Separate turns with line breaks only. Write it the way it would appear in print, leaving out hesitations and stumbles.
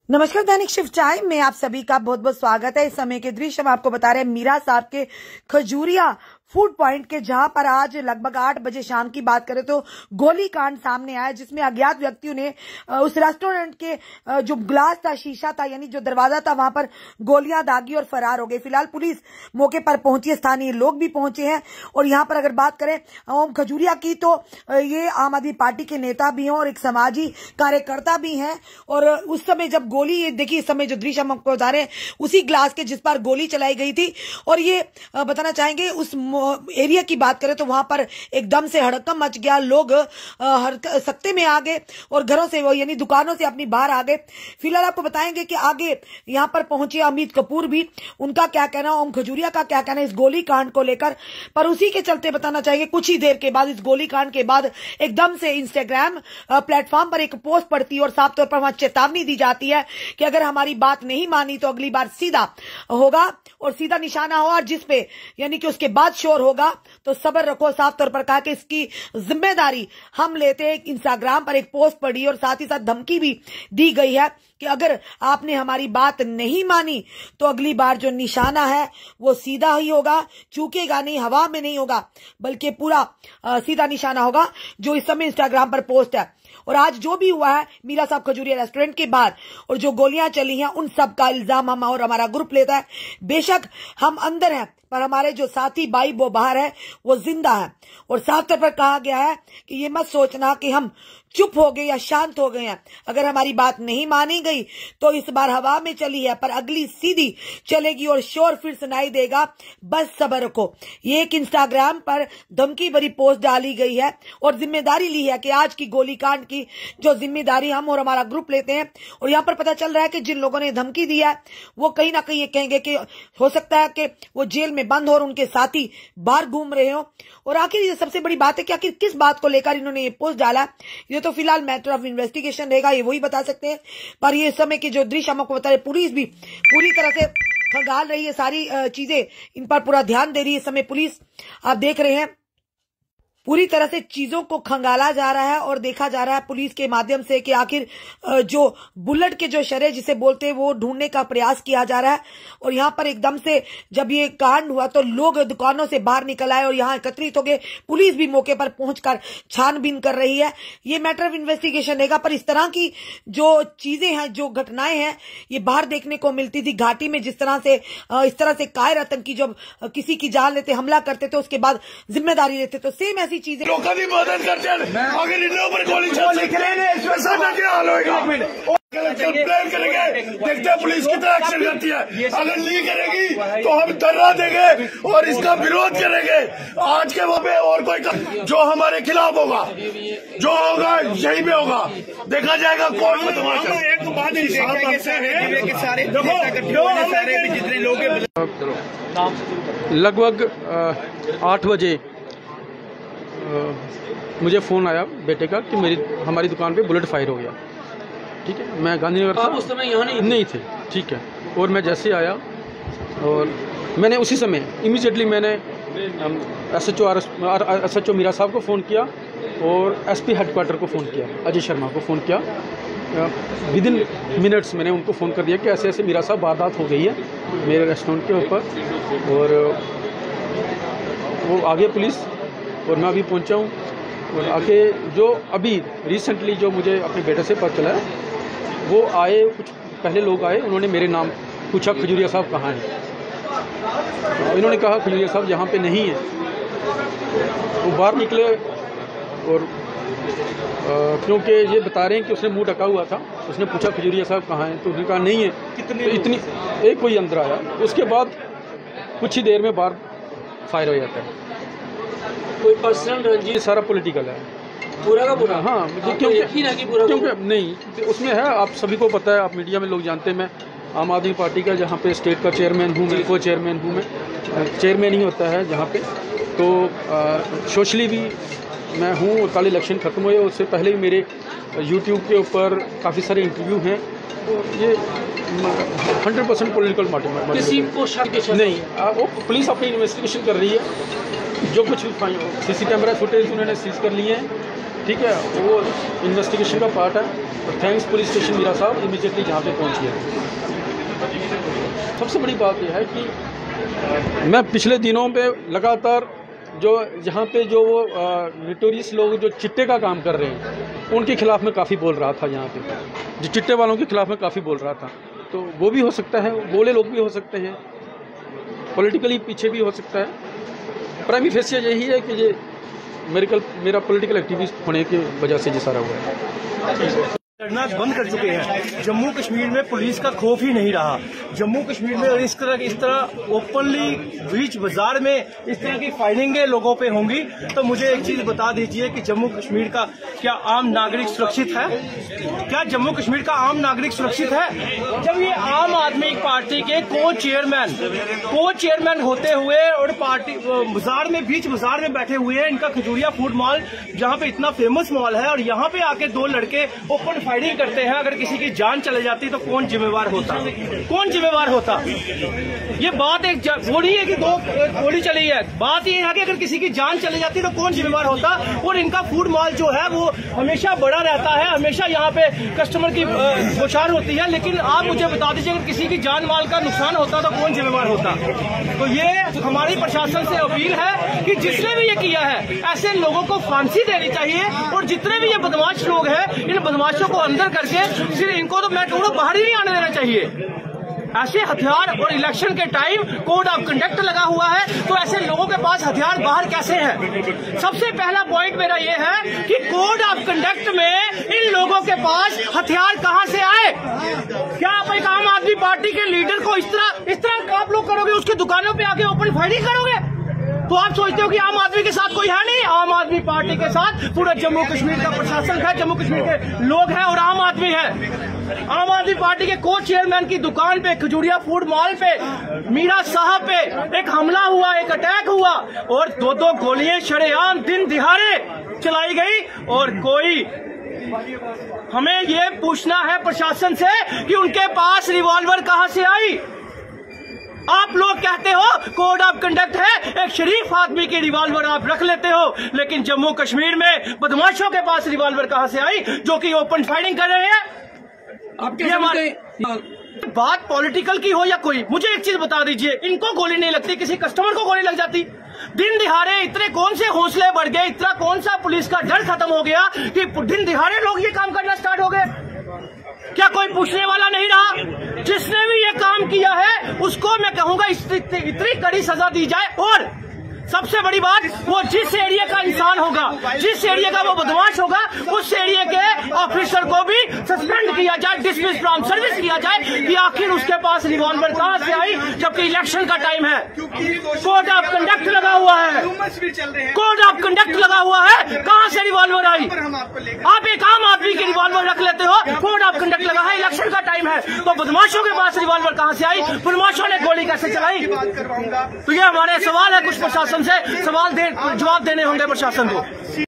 नमस्कार, दैनिक shift time में आप सभी का बहुत बहुत स्वागत है। इस समय के दृश्य हम आपको बता रहे हैं मीरा साहब के खजूरिया फूड पॉइंट के, जहां पर आज लगभग 8 बजे शाम की बात करें तो गोली कांड सामने आया, जिसमें अज्ञात व्यक्तियों ने उस रेस्टोरेंट के जो ग्लास था, शीशा था, यानी जो दरवाजा था, वहां पर गोलियां दागी और फरार हो गए। फिलहाल पुलिस मौके पर पहुंची है, स्थानीय लोग भी पहुंचे हैं। और यहां पर अगर बात करें ओम खजूरिया की, तो ये आम आदमी पार्टी के नेता भी हैं और एक समाजी कार्यकर्ता भी हैं। और उस समय जब गोली, देखिए इस समय जो दृश्य हम आपको बता रहे हैं उसी ग्लास के जिस पर गोली चलाई गई थी। और ये बताना चाहेंगे उस एरिया की बात करें तो वहां पर एकदम से हड़कंप मच गया। लोग सकते में आ गए और घरों से, यानी दुकानों से अपनी बाहर आ गए। फिलहाल आपको बताएंगे कि आगे यहां पर पहुंचे अमित कपूर भी, उनका क्या कहना, ओम खजूरिया का क्या कहना इस गोली कांड को लेकर। पर उसी के चलते बताना चाहेंगे कुछ ही देर के बाद, इस गोली कांड के बाद एकदम से इंस्टाग्राम प्लेटफॉर्म पर एक पोस्ट पड़ती है और साफ तौर पर वहां चेतावनी दी जाती है कि अगर हमारी बात नहीं मानी तो अगली बार सीधा होगा और सीधा निशाना होगा, जिसपे यानी कि उसके बाद शोर होगा, तो सब्र रखो। साफ तौर पर कहा कि इसकी जिम्मेदारी हम लेते हैं। इंस्टाग्राम पर एक पोस्ट पड़ी और साथ ही साथ धमकी भी दी गई है कि अगर आपने हमारी बात नहीं मानी तो अगली बार जो निशाना है वो सीधा ही होगा, चूकेगा नहीं, हवा में नहीं होगा, बल्कि पूरा सीधा निशाना होगा, जो इस समय इंस्टाग्राम पर पोस्ट है। और आज जो भी हुआ है मीरा साहब खजूरिया रेस्टोरेंट के बाहर और जो गोलियां चली हैं, उन सब का इल्जाम हम और हमारा ग्रुप लेता है। बेशक हम अंदर हैं, पर हमारे जो साथी भाई वो बाहर है, वो जिंदा है। और साफ तौर पर कहा गया है कि ये मत सोचना कि हम चुप हो गए या शांत हो गए हैं। अगर हमारी बात नहीं मानी गई तो इस बार हवा में चली है, पर अगली सीधी चलेगी और शोर फिर सुनाई देगा। बस सब्र रखो। ये एक इंस्टाग्राम पर धमकी भरी पोस्ट डाली गई है और जिम्मेदारी ली है कि आज की गोलीकांड की जो जिम्मेदारी हम और हमारा ग्रुप लेते हैं। और यहाँ पर पता चल रहा है कि जिन लोगों ने धमकी दिया है वो कहीं ना कहीं ये कहेंगे कि हो सकता है कि वो जेल में बंद हो और उनके साथी बाहर घूम रहे हो। और आखिर ये सबसे बड़ी बात है कि आखिर किस बात को लेकर इन्होंने ये पोस्ट डाला, ये तो फिलहाल मैटर ऑफ इन्वेस्टिगेशन रहेगा, ये वही बता सकते हैं। पर ये समय के जो दृश्य हम आपको बता रहे, पुलिस भी पूरी तरह से खंगाल रही है, सारी चीजें इन पर पूरा ध्यान दे रही है। इस समय पुलिस, आप देख रहे हैं, पूरी तरह से चीजों को खंगाला जा रहा है और देखा जा रहा है पुलिस के माध्यम से कि आखिर जो बुलेट के जो शरे जिसे बोलते हैं वो ढूंढने का प्रयास किया जा रहा है। और यहाँ पर एकदम से जब ये कांड हुआ तो लोग दुकानों से बाहर निकल आए और यहाँ एकत्रित हो गए। पुलिस भी मौके पर पहुंचकर छानबीन कर रही है। ये मैटर ऑफ इन्वेस्टिगेशन रहेगा। पर इस तरह की जो चीजें हैं, जो घटनाएं हैं, ये बाहर देखने को मिलती थी घाटी में। जिस तरह से इस तरह से कायर आतंकी जब किसी की जान लेते, हमला करते थे, उसके बाद जिम्मेदारी लेते, तो सेम ऐसी चीजें
लोगों की मदद करते हैं। अगर इन लोगों पर गोली चल सकती है क्या हाल होगा? कंप्लेन करेंगे, देखते हैं पुलिस कितना एक्शन करती है। अगर नहीं करेगी तो हम धरना देंगे और इसका विरोध करेंगे। आज के वो पे और कोई जो हमारे खिलाफ होगा, जो होगा यही में होगा, देखा जाएगा कोर्ट में।
एक बात जितने लोग
लगभग 8 बजे मुझे फ़ोन आया बेटे का कि हमारी दुकान पे बुलेट फायर हो गया। ठीक है, मैं गांधीनगर था, उस समय यहाँ नहीं थे। ठीक है, और मैं जैसे आया और मैंने उसी समय इमीडिएटली मैंने SHO मीरा साहब को फ़ोन किया और SP हेडक्वार्टर को फ़ोन किया, अजय शर्मा को फ़ोन किया। विदिन मिनट्स मैंने उनको फ़ोन कर दिया कि ऐसे ऐसे मीरा साहब वारदात हो गई है मेरे रेस्टोरेंट के ऊपर। और वो आगे पुलिस और मैं अभी पहुंचा हूँ। और आके जो अभी रिसेंटली जो मुझे अपने बेटे से पता चला है, वो आए, कुछ पहले लोग आए, उन्होंने मेरे नाम पूछा खजूरिया साहब कहाँ हैं। तो इन्होंने कहा खजूरिया साहब यहाँ पे नहीं है। वो बाहर निकले और क्योंकि ये बता रहे हैं कि उसने मुंह ढका हुआ था, उसने पूछा खजूरिया साहब कहाँ हैं, तो उन्होंने कहा नहीं है। तो इतनी एक कोई अंदर आया, उसके बाद कुछ ही देर में बाहर फायर हो जाता है।
कोई पर्सनल रंजिश,
सारा पॉलिटिकल है
पूरा का पूरा।
हाँ, क्योंकि नहीं उसमें है, आप सभी को पता है, आप मीडिया में लोग जानते हैं, मैं आम आदमी पार्टी का जहाँ पे स्टेट का चेयरमैन हूँ, मैं को चेयरमैन हूँ, मैं चेयरमैन ही होता है जहाँ पे। तो सोशली भी मैं हूँ। और कल इलेक्शन ख़त्म हुए, उससे पहले भी मेरे यूट्यूब के ऊपर काफ़ी सारे इंटरव्यू हैं। तो ये 100% पॉलिटिकल मार्टिम
किसी को
नहीं, वो पुलिस अपनी इन्वेस्टिगेशन कर रही है। जो कुछ CC कैमरा फुटेज उन्होंने सीज कर लिए हैं ठीक है, वो इन्वेस्टिगेशन का पार्ट है। और थैंक्स पुलिस स्टेशन मीरा साहब इमीडिएटली जहाँ पे पहुँच गया। सबसे बड़ी बात यह है कि मैं पिछले दिनों पे लगातार जो यहाँ पे जो वो नोटोरियस लोग जो चिट्टे का काम कर रहे हैं उनके खिलाफ मैं काफ़ी बोल रहा था। यहाँ पे जो चिट्टे वालों के खिलाफ मैं काफ़ी बोल रहा था, तो वो भी हो सकता है, बोले लोग भी हो सकते हैं, पॉलिटिकली पीछे भी हो सकता है। प्राइमरी फेसिया यही है कि ये मेरा पॉलिटिकल एक्टिविस्ट होने की वजह से ये सारा हुआ है।
लड़ना बंद कर चुके हैं। जम्मू कश्मीर में पुलिस का खौफ ही नहीं रहा। जम्मू कश्मीर में इस तरह ओपनली बीच बाजार में इस तरह की फायरिंगें लोगों पे होंगी तो मुझे एक चीज बता दीजिए कि जम्मू कश्मीर का क्या आम नागरिक सुरक्षित है? क्या जम्मू कश्मीर का आम नागरिक सुरक्षित है? जब ये आम आदमी पार्टी के को चेयरमैन होते हुए और पार्टी बाजार में बीच बाजार में बैठे हुए हैं, इनका खजूरिया फूड मॉल जहाँ पे इतना फेमस मॉल है, और यहाँ पे आके दो लड़के ओपन फायरिंग करते हैं। अगर किसी की जान चले जाती तो कौन जिम्मेवार होता? कौन जिम्मेवार होता? ये बात एक थोड़ी है कि दो गोली चली है, बात ये है कि अगर किसी की जान चली जाती तो कौन जिम्मेवार होता? और इनका फूड मॉल जो है वो हमेशा बड़ा रहता है, हमेशा यहाँ पे कस्टमर की बौछार होती है। लेकिन आप मुझे बता दीजिए अगर किसी की जान माल का नुकसान होता तो कौन जिम्मेवार होता? तो ये हमारी प्रशासन से अपील है कि जिसने भी ये किया है ऐसे लोगों को फांसी देनी चाहिए, और जितने भी ये बदमाश लोग हैं इन बदमाशों को अंदर करके फिर इनको तो मैं कहूँगा बाहर ही नहीं आने देना चाहिए। ऐसे हथियार, और इलेक्शन के टाइम कोड ऑफ कंडक्ट लगा हुआ है, तो ऐसे लोगों के पास हथियार बाहर कैसे है? सबसे पहला पॉइंट मेरा ये है कि कोड ऑफ कंडक्ट में इन लोगों के पास हथियार कहां से आए? क्या आप एक आम आदमी पार्टी के लीडर को इस तरह आप लोग करोगे, उसकी दुकानों पे आके ओपन फायरिंग करोगे? तो आप सोचते हो कि आम आदमी के साथ कोई है नहीं? आम आदमी पार्टी के साथ पूरा जम्मू कश्मीर का प्रशासन है, जम्मू कश्मीर के लोग हैं और आम आदमी है। आम आदमी पार्टी के को चेयरमैन की दुकान पे, खजूरिया फूड मॉल पे, मीरा साहब पे एक हमला हुआ, एक अटैक हुआ, और दो गोलियां शरेआम दिन दिहाड़े चलाई गई। और कोई हमें ये पूछना है प्रशासन से कि उनके पास रिवॉल्वर कहां से आई? आप लोग कहते हो कोड ऑफ कंडक्ट है, एक शरीफ आदमी की रिवॉल्वर आप रख लेते हो, लेकिन जम्मू कश्मीर में बदमाशों के पास रिवॉल्वर कहां से आई जो कि ओपन फायरिंग कर रहे हैं? आपके बात पॉलिटिकल की हो या कोई, मुझे एक चीज बता दीजिए, इनको गोली नहीं लगती, किसी कस्टमर को गोली लग जाती? दिन दिहाड़े इतने कौन से हौसले बढ़ गए, इतना कौन सा पुलिस का डर खत्म हो गया कि दिन दिहाड़े लोग ये काम करना स्टार्ट हो गए? क्या कोई पूछने वाला नहीं रहा? जिसने भी ये काम किया है उसको मैं कहूंगा इतनी कड़ी सजा दी जाए। और सबसे बड़ी बात, वो जिस एरिया का इंसान होगा, जिस एरिया का वो बदमाश होगा, उस एरिया के ऑफिसर को भी सस्पेंड किया जाए, डिसमिस फ्रॉम सर्विस किया जाए कि आखिर उसके पास रिवॉल्वर कहां से आई जबकि इलेक्शन का टाइम है। कोड ऑफ कंडक्ट लगा हुआ है, कोड ऑफ कंडक्ट लगा हुआ है, कहां से रिवॉल्वर आई? आप एक आम आदमी की रिवॉल्वर रख लेते हो, कोड ऑफ कंडक्ट लगा है, इलेक्शन का टाइम है, तो बदमाशों के पास रिवॉल्वर कहां से आई? बदमाशों ने गोली कैसे चलाई? तो ये हमारे सवाल है, कुछ प्रशासन से जवाब देने होंगे प्रशासन को।